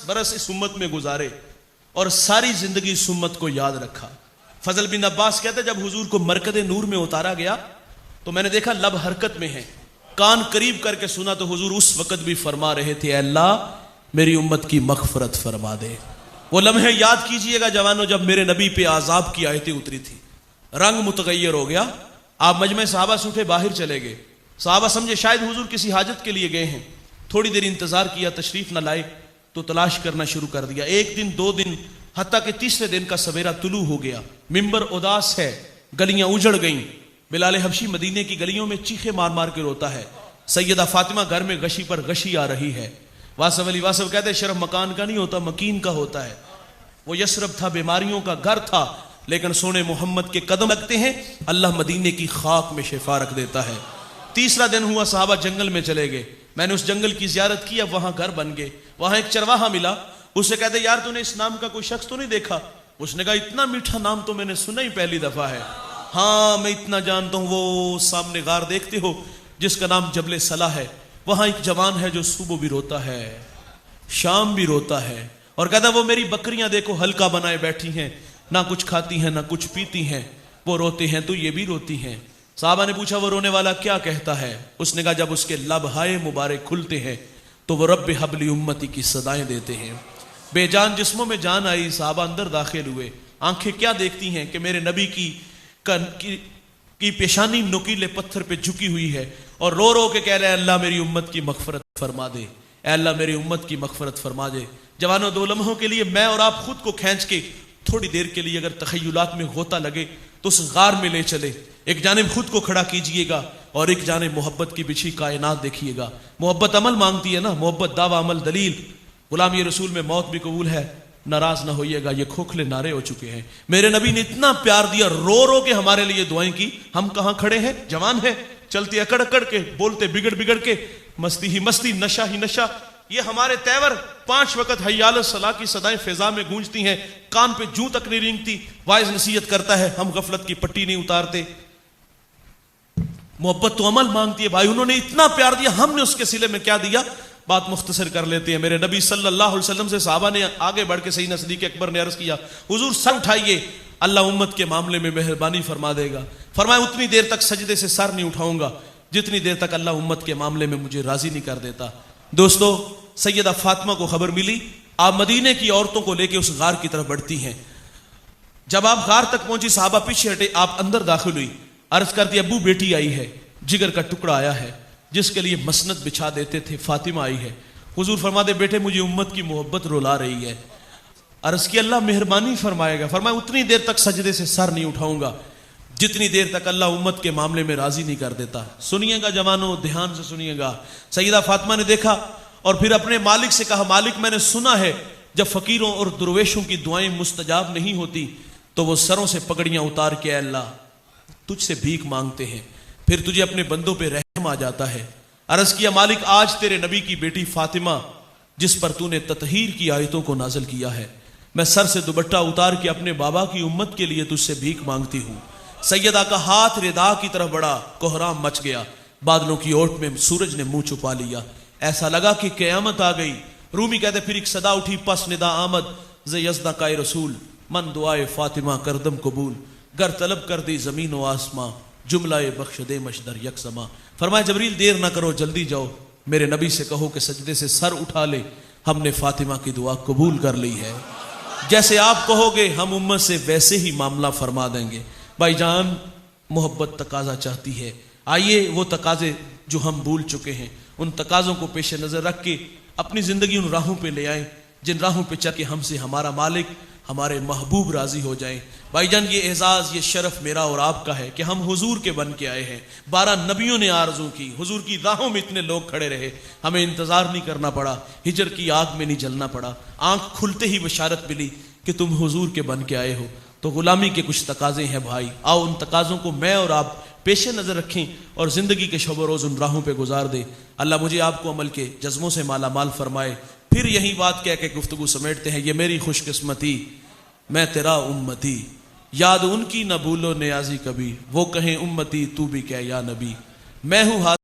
برس اس امت میں گزارے اور ساری زندگی اس امت کو یاد رکھا. فضل بن عباس کہتے جب حضور کو مرکز نور میں اتارا گیا تو میں نے دیکھا لب حرکت میں ہے, کان قریب کر کے سنا تو حضور اس وقت بھی فرما رہے تھے اے اللہ میری امت کی مغفرت فرما دے. وہ لمحے یاد کیجئے گا جوانوں جب میرے نبی پہ عذاب کی آیتیں اتری تھی, رنگ متغیر ہو گیا, آپ مجمع صحابہ سے اٹھے باہر چلے گئے. صحابہ سمجھے شاید حضور کسی حاجت کے لیے گئے ہیں, تھوڑی دیر انتظار کیا, تشریف نہ لائے تو تلاش کرنا شروع کر دیا. ایک دن, دو دن, حتیٰ کہ تیسرے دن کا سویرا طلوع ہو گیا. ممبر اداس ہے, گلیاں اجڑ گئیں. بلال حبشی مدینے کی گلیوں میں چیخے مار مار کے روتا ہے. سیدہ فاطمہ گھر میں غشی پر غشی آ رہی ہے. واصف علی واصف کہتے ہیں شرف مکان کا نہیں ہوتا, مکین کا ہوتا ہے. وہ یثرب تھا, بیماریوں کا گھر تھا, لیکن سونے محمد کے قدم لگتے ہیں, اللہ مدینے کی خاک میں شفا رکھ دیتا ہے. تیسرا دن ہوا, صحابہ جنگل میں چلے گئے. میں نے اس جنگل کی زیارت کی, اب وہاں گھر بن گئے. وہاں ایک چرواہا ملا, اسے کہتے یار تو نے اس نام کا کوئی شخص تو نہیں دیکھا؟ اس نے کہا اتنا میٹھا نام تو میں نے سنا ہی پہلی دفعہ ہے. ہاں میں اتنا جانتا ہوں, وہ سامنے غار دیکھتے ہو جس کا نام جبل صلاح ہے, وہاں ایک جوان ہے جو صبح بھی روتا ہے شام بھی روتا ہے, اور کہتا وہ میری بکریاں دیکھو حلقہ بنائے بیٹھی ہیں, نہ کچھ کھاتی ہیں نہ کچھ پیتی ہیں, وہ روتے ہیں تو یہ بھی روتی ہیں. صحابہ نے پوچھا وہ رونے والا کیا کہتا ہے؟ اس نے کہا جب اس کے لب ہائے مبارک کھلتے ہیں تو وہ رب حبلی امتی کی صدائیں دیتے ہیں. بے جان جسموں میں جان آئی, صحابہ اندر داخل ہوئے. آنکھیں کیا دیکھتی ہیں کہ میرے نبی کی پیشانی نوکیلے پتھر پہ جھکی ہوئی ہے, اور رو رو کے کہہ رہے ہیں اللہ میری امت کی مغفرت فرما دے, اے اللہ میری امت کی مغفرت فرما دے. جوانوں دو لمحوں کے لیے میں اور آپ خود کو کھینچ کے تھوڑی دیر کے لیے اگر تخیلات میں غوطہ لگے تو اس غار میں لے چلے. ایک جانب خود کو کھڑا کیجئے گا اور ایک جانب محبت کی بچھی کائنات دیکھیے گا. محبت عمل مانگتی ہے نا, محبت دعویٰ عمل دلیل. غلامی رسول میں موت بھی قبول ہے, ناراض نہ ہوئیے گا, یہ کھوکھلے نعرے ہو چکے ہیں. میرے نبی نے اتنا پیار دیا, رو رو کے ہمارے لیے دعائیں کی. ہم کہاں کھڑے ہیں, جوان ہیں, چلتے اکڑ اکڑ کے, بولتے بگڑ بگڑ کے, مستی ہی مستی, نشہ ہی نشہ. یہ ہمارے تیور 5 وقت حی علی الصلاۃ کی صدائیں فضا میں گونجتی ہیں, کان پہ جوں تک نہیں رینگتی. واعظ نصیحت کرتا ہے, ہم غفلت کی پٹی نہیں اتارتے. محبت تو عمل مانگتی ہے بھائی. انہوں نے اتنا پیار دیا, ہم نے اس کے صلے میں کیا دیا؟ بات مختصر کر لیتے ہیں. میرے نبی صلی اللہ علیہ وسلم سے صحابہ نے آگے بڑھ کے سیدنا صدیق اکبر نے عرض کیا حضور سر اٹھائیے, اللہ امت کے معاملے میں مہربانی فرما دے گا. فرمایا اتنی دیر تک سجدے سے سر نہیں اٹھاؤں گا جتنی دیر تک اللہ امت کے معاملے میں مجھے راضی نہیں کر دیتا. دوستو سیدہ فاطمہ کو خبر ملی, آپ مدینے کی عورتوں کو لے کے اس غار کی طرف بڑھتی ہیں. جب آپ غار تک پہنچی صحابہ پیچھے ہٹے, آپ اندر داخل ہوئی, عرض کرتی ابو بیٹی آئی ہے, جگر کا ٹکڑا آیا ہے جس کے لیے مسند بچھا دیتے تھے, فاطمہ آئی ہے. حضور فرما دے بیٹے مجھے امت کی محبت رلا رہی ہے. عرض کی اللہ مہربانی فرمائے گا. فرمایا اتنی دیر تک سجدے سے سر نہیں اٹھاؤں گا جتنی دیر تک اللہ امت کے معاملے میں راضی نہیں کر دیتا. سنیے گا جوانوں, دھیان سے سنیے گا. سیدہ فاطمہ نے دیکھا اور پھر اپنے مالک سے کہا مالک میں نے سنا ہے جب فقیروں اور درویشوں کی دعائیں مستجاب نہیں ہوتی تو وہ سروں سے پگڑیاں اتار کے اے اللہ تجھ سے بھیک مانگتے ہیں, پھر تجھے اپنے بندوں پہ رحم آ جاتا ہے. عرض کیا مالک آج تیرے نبی کی بیٹی فاطمہ جس پر تو نے تطہیر کی آیتوں کو نازل کیا ہے, میں سر سے دوپٹہ اتار کے اپنے بابا کی امت کے لیے تجھ سے بھیک مانگتی ہوں. سیدہ کا ہاتھ ردا کی طرف بڑھا, کوہرام مچ گیا, بادلوں کی اوٹ میں سورج نے منہ چھپا لیا, ایسا لگا کہ قیامت آ گئی. رومی کہتے پھر ایک صدا اٹھی پس ندا آمد ز یزدہ کا رسول, من دعائے فاطمہ کردم قبول, گر طلب کر دی زمین و آسماں, جملہ بخش دے مشدر یک سما. فرمایا جبریل دیر نہ کرو جلدی جاؤ, میرے نبی سے کہو کہ سجدے سے سر اٹھا لے, ہم نے فاطمہ کی دعا قبول کر لی ہے. جیسے آپ کہو گے ہم امت سے ویسے ہی معاملہ فرما دیں گے. بھائی جان محبت تقاضا چاہتی ہے, آئیے وہ تقاضے جو ہم بھول چکے ہیں ان تقاضوں کو پیش نظر رکھ کے اپنی زندگی ان راہوں پہ لے آئیں جن راہوں پہ چل کے ہم سے ہمارا مالک ہمارے محبوب راضی ہو جائیں. بھائی جان یہ اعزاز یہ شرف میرا اور آپ کا ہے کہ ہم حضور کے بن کے آئے ہیں. 12 نبیوں نے آرزو کی, حضور کی راہوں میں اتنے لوگ کھڑے رہے, ہمیں انتظار نہیں کرنا پڑا, ہجر کی آگ میں نہیں جلنا پڑا, آنکھ کھلتے ہی بشارت ملی کہ تم حضور کے بن کے آئے ہو. تو غلامی کے کچھ تقاضے ہیں بھائی, آؤ ان تقاضوں کو میں اور آپ پیش نظر رکھیں اور زندگی کے شب و روز ان راہوں پہ گزار دے. اللہ مجھے آپ کو عمل کے جذبوں سے مالا مال فرمائے. پھر یہی بات کہہ کے گفتگو سمیٹتے ہیں, یہ میری خوش قسمتی میں تیرا امتی, یاد ان کی نہ بھولو نیازی کبھی, وہ کہیں امتی تو بھی کہہ یا نبی, میں ہوں